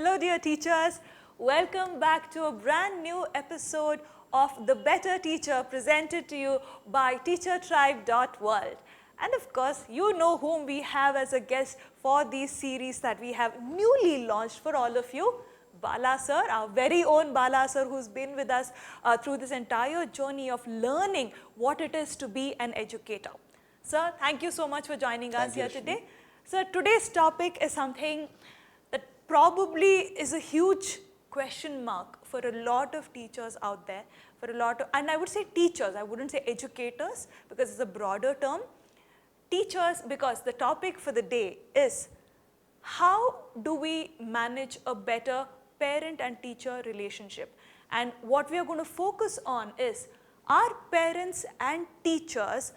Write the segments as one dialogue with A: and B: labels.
A: Hello dear teachers, welcome back to a brand new episode of The Better Teacher presented to you by TeacherTribe.world. And of course, you know whom we have as a guest for these series that we have newly launched for all of you. Bala sir, our very own Bala sir, who's been with us through this entire journey of learning what it is to be an educator. Sir, thank you so much for joining us here today. Sir, today's topic is something that probably is a huge question mark for a lot of teachers out there, and I would say teachers, I wouldn't say educators because it's a broader term. Teachers, because the topic for the day is how do we manage a better parent and teacher relationship? And what we are going to focus on is, are parents and teachers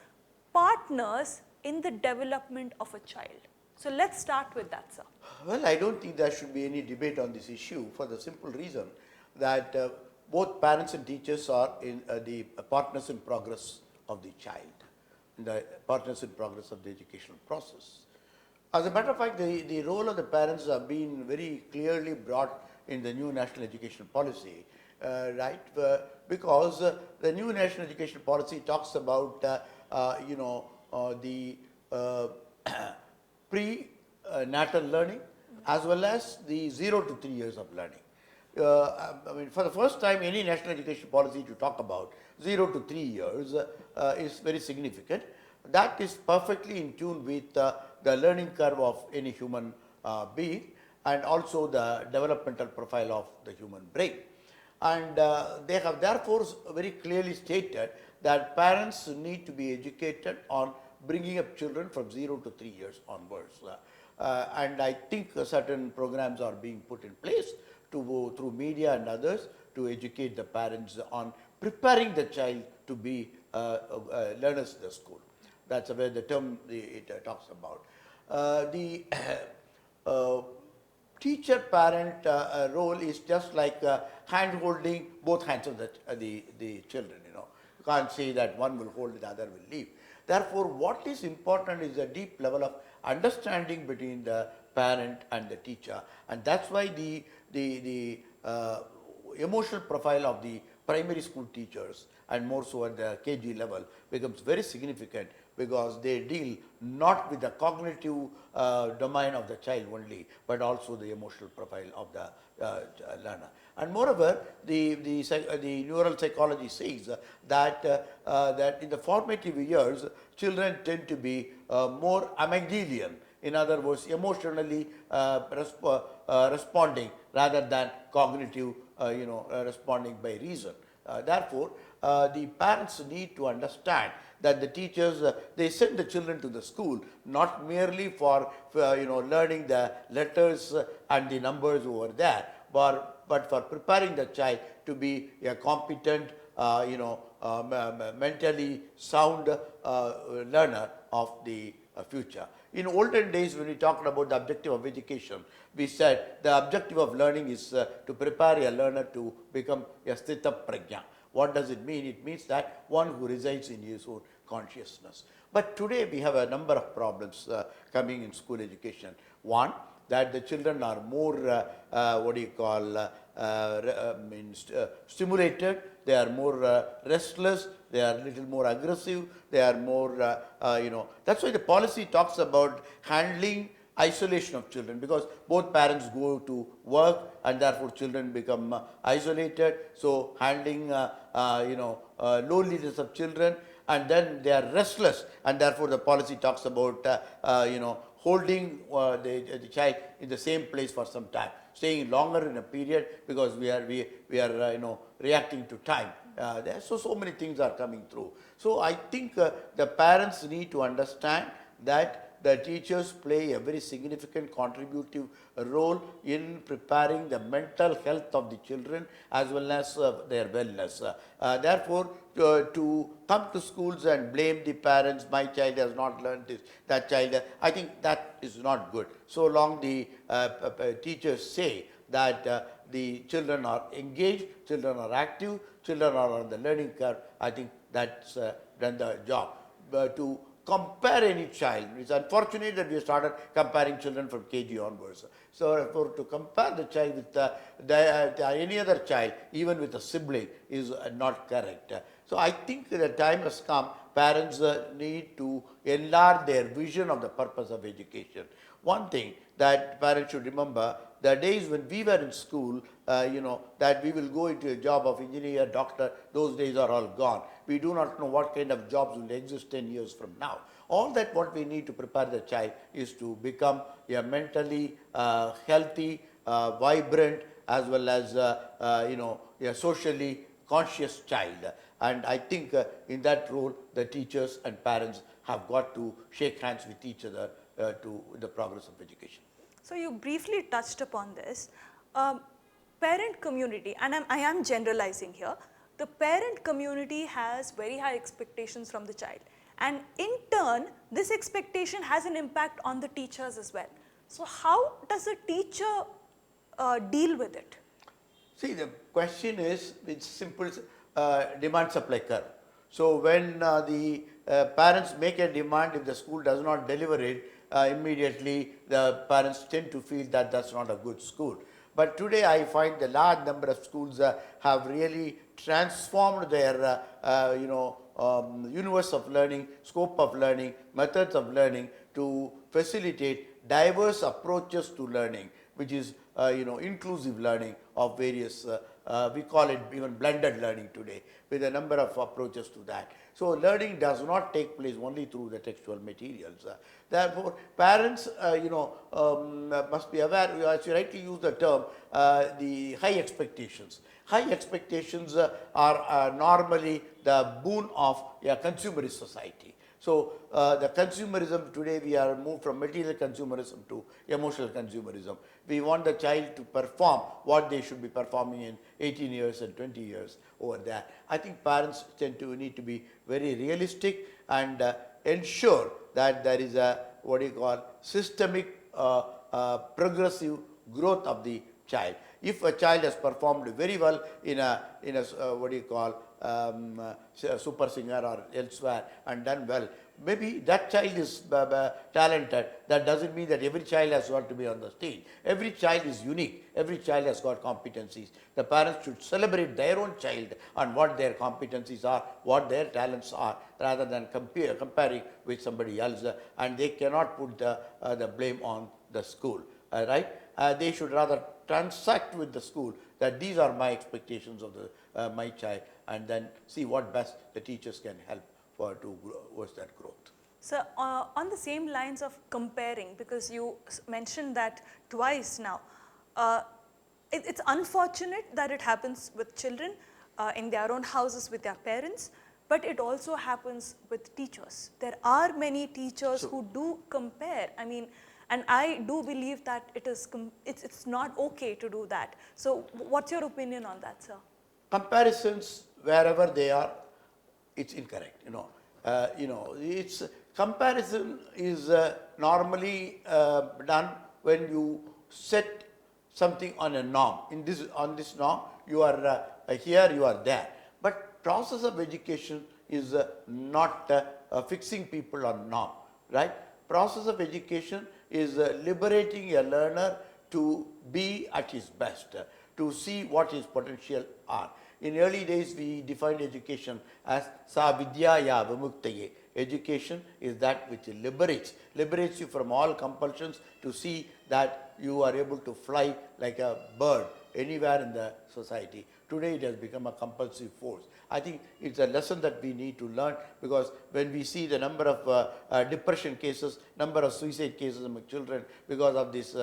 A: partners in the development of a child? So let's start with that, sir.
B: Well, I don't think there should be any debate on this issue for the simple reason that both parents and teachers are in the partners in progress of the child, the partners in progress of the educational process. As a matter of fact, the role of the parents have been very clearly brought in the new national education policy, right? Because the new national education policy talks about, the pre-natal learning as well as the 0 to 3 years of learning. I mean, for the first time, any national education policy to talk about 0 to 3 years is very significant. That is perfectly in tune with the learning curve of any human being and also the developmental profile of the human brain. And they have therefore very clearly stated that parents need to be educated on bringing up children from 0 to 3 years onwards. And I think certain programs are being put in place to go through media and others to educate the parents on preparing the child to be learners in the school. That's where the term it talks about. The teacher-parent role is just like hand-holding both hands of the children. You can't say that one will hold, the other will leave. Therefore, what is important is a deep level of understanding between the parent and the teacher, and that's why the emotional profile of the primary school teachers and more so at the KG level becomes very significant because they deal not with the cognitive domain of the child only, but also the emotional profile of the learner. And moreover, the neural psychology says that in the formative years, children tend to be more amygdalian. In other words, emotionally responding rather than cognitive, responding by reason. Therefore, the parents need to understand that the teachers, they send the children to the school not merely for learning the letters and the numbers over there, but for preparing the child to be a competent, mentally sound learner of the future. In olden days, when we talked about the objective of education, we said the objective of learning is to prepare a learner to become a sthita prajna. What does it mean? It means that one who resides in his own consciousness. But today we have a number of problems coming in school education. One, that the children are more, stimulated, they are more restless, they are a little more aggressive, they are more, that's why the policy talks about handling isolation of children, because both parents go to work and therefore children become isolated. So handling, loneliness of children, and then they are restless, and therefore the policy talks about, holding the child in the same place for some time, staying longer in a period because we are reacting to time. So many things are coming through. So I think the parents need to understand that the teachers play a very significant contributive role in preparing the mental health of the children as well as their wellness. Therefore, to come to schools and blame the parents, my child has not learned this, that child, I think that is not good. So long the teachers say that the children are engaged, children are active, children are on the learning curve, I think that's done the job. To compare any child. It's unfortunate that we started comparing children from KG onwards. So to compare the child with any other child, even with a sibling, is not correct. So I think the time has come, parents need to enlarge their vision of the purpose of education. One thing that parents should remember, the days when we were in school, that we will go into a job of engineer, doctor, those days are all gone. We do not know what kind of jobs will exist 10 years from now. All that what we need to prepare the child is to become a mentally healthy, vibrant, as well as a socially conscious child. And I think in that role, the teachers and parents have got to shake hands with each other to the progress of education.
A: So you briefly touched upon this. Parent community, and I am generalizing here, the parent community has very high expectations from the child. And in turn, this expectation has an impact on the teachers as well. So how does a teacher deal with it?
B: See, the question is, it's simple demand supply curve. So when the parents make a demand, if the school does not deliver it, immediately the parents tend to feel that that's not a good school. But today I find the large number of schools have really transformed their universe of learning, scope of learning, methods of learning to facilitate diverse approaches to learning, which is inclusive learning of various, we call it even blended learning today, with a number of approaches to that. So learning does not take place only through the textual materials. Therefore, parents, must be aware, as you rightly use the term, the high expectations. High expectations are normally the boon of a consumerist society. So the consumerism today, we are moved from material consumerism to emotional consumerism. We want the child to perform what they should be performing in 18 years and 20 years over there. I think parents need to be very realistic and ensure that there is a systemic progressive growth of the child. If a child has performed very well in a super singer or elsewhere and done well, maybe that child is talented. That doesn't mean that every child has got to be on the stage. Every child is unique. Every child has got competencies. The parents should celebrate their own child and what their competencies are, what their talents are, rather than comparing with somebody else. And they cannot put the blame on the school. Right? They should rather transact with the school that these are my expectations of my child, and then see what best the teachers can help towards that growth.
A: So on the same lines of comparing, because you mentioned that twice now, it's unfortunate that it happens with children in their own houses with their parents, but it also happens with teachers. There are many teachers who do compare. I mean, and I do believe that it's not okay to do that. So what's your opinion on that, sir?
B: Comparisons, wherever they are, it's incorrect. It's comparison is normally done when you set something on a norm. On this norm, you are here, you are there. But process of education is not fixing people on norm, right? Process of education is liberating a learner to be at his best, to see what his potential are. In early days, we defined education as sa vidyaya vimuktaye. Education is that which liberates you from all compulsions to see that you are able to fly like a bird anywhere in the society. Today, it has become a compulsive force. I think it's a lesson that we need to learn, because when we see the number of depression cases, number of suicide cases among children because of this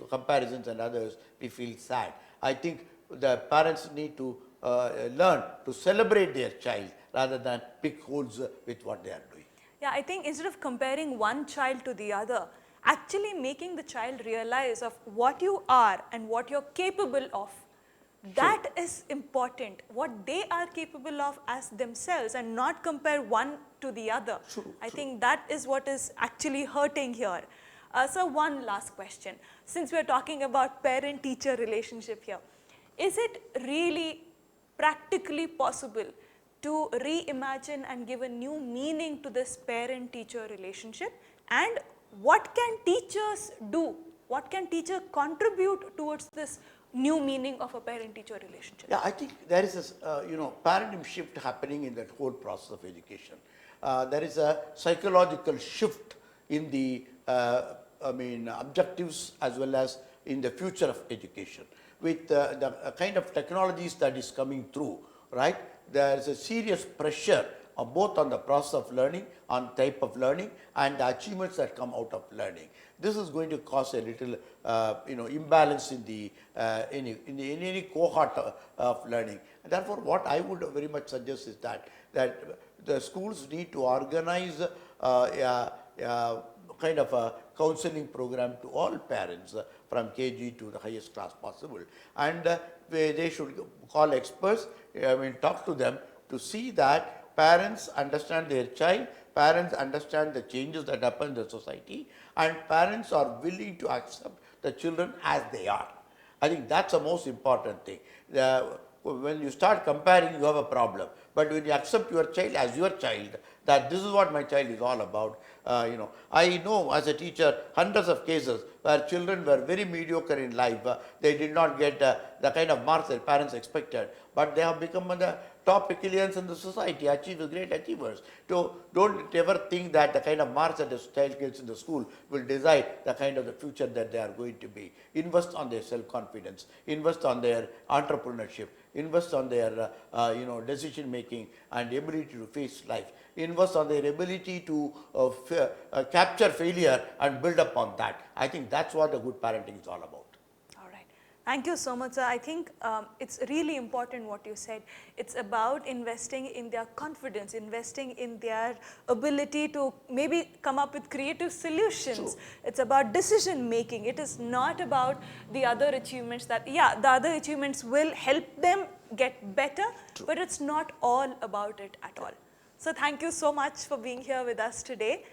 B: comparisons and others, we feel sad. I think the parents need to learn to celebrate their child rather than pick holes with what they are doing.
A: Yeah, I think instead of comparing one child to the other, actually making the child realize of what you are and what you're capable of. That is important, what they are capable of as themselves, and not compare one to the other. I think that is what is actually hurting here. So one last question. Since we are talking about parent-teacher relationship here, is it really practically possible to reimagine and give a new meaning to this parent-teacher relationship, and what can teachers do? What can teacher contribute towards this new meaning of a parent-teacher relationship?
B: Yeah, I think there is a paradigm shift happening in that whole process of education. There is a psychological shift in the objectives as well as in the future of education. With the kind of technologies that is coming through, right? There is a serious pressure both on the process of learning, on type of learning, and the achievements that come out of learning. This is going to cause a little imbalance in the in any cohort of learning. And therefore, what I would very much suggest is that the schools need to organize kind of a counseling program to all parents from KG to the highest class possible, and they should call experts, talk to them to see that parents understand their child, parents understand the changes that happen in the society, and parents are willing to accept the children as they are. I think that's the most important thing. When you start comparing, you have a problem. But when you accept your child as your child, that this is what my child is all about, I know as a teacher hundreds of cases where children were very mediocre in life. They did not get the kind of marks their parents expected, but they have become the top Achilleans in the society, achieved great achievers. So don't ever think that the kind of marks that a child gets in the school will decide the kind of the future that they are going to be. Invest on their self-confidence, invest on their entrepreneurship, invest on their decision making and ability to face life, invest on their ability to capture failure and build upon that. I think that's what a good parenting is all about.
A: Thank you so much, sir. I think it's really important what you said. It's about investing in their confidence, investing in their ability to maybe come up with creative solutions.
B: True.
A: It's about decision making. It is not about the other achievements that, yeah, the other achievements will help them get better,
B: True.
A: but it's not all about it at all. So thank you so much for being here with us today.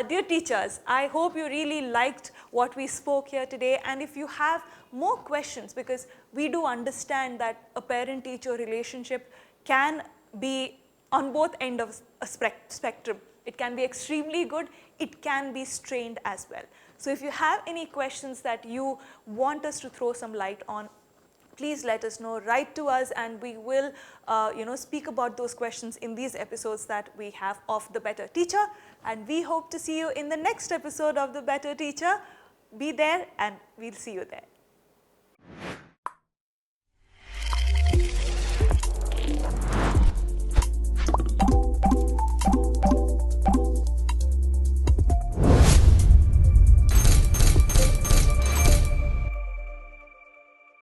A: Dear teachers, I hope you really liked what we spoke here today, and if you have more questions, because we do understand that a parent-teacher relationship can be on both ends of a spectrum. It can be extremely good, it can be strained as well. So if you have any questions that you want us to throw some light on, please let us know, write to us, and we will speak about those questions in these episodes that we have of The Better Teacher. And we hope to see you in the next episode of The Better Teacher. Be there and we'll see you there.